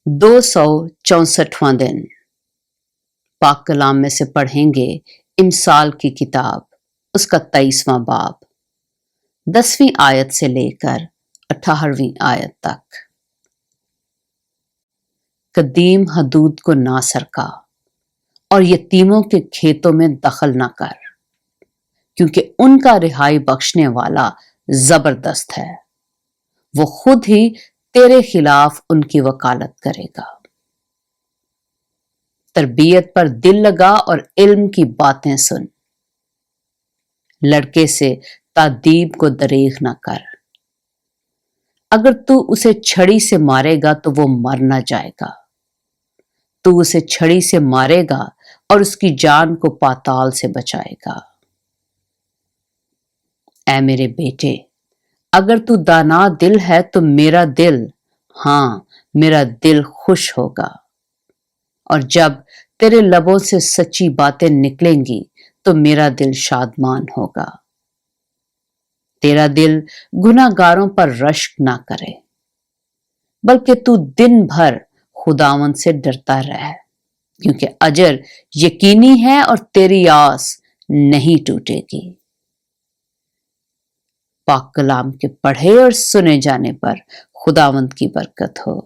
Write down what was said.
264واں دن پاک کلام میں سے پڑھیں گے امثال کی کتاب، اس کا 23واں باب، 10ویں آیت سے لے کر 18ویں آیت تک۔ قدیم حدود کو نہ سرکا اور یتیموں کے کھیتوں میں دخل نہ کر، کیونکہ ان کا رہائی بخشنے والا زبردست ہے، وہ خود ہی تیرے خلاف ان کی وکالت کرے گا۔ تربیت پر دل لگا اور علم کی باتیں سن، لڑکے سے تادیب کو دریغ نہ کر، اگر تو اسے چھڑی سے مارے گا تو وہ مر نہ جائے گا، تو اسے چھڑی سے مارے گا اور اس کی جان کو پاتال سے بچائے گا۔ اے میرے بیٹے، اگر تو دانا دل ہے تو میرا دل، ہاں میرا دل خوش ہوگا، اور جب تیرے لبوں سے سچی باتیں نکلیں گی تو میرا دل شادمان ہوگا۔ تیرا دل گناہ گاروں پر رشک نہ کرے، بلکہ تو دن بھر خداوند سے ڈرتا رہ، کیونکہ اجر یقینی ہے اور تیری آس نہیں ٹوٹے گی۔ پاک کلام کے پڑھے اور سنے جانے پر خداوند کی برکت ہو۔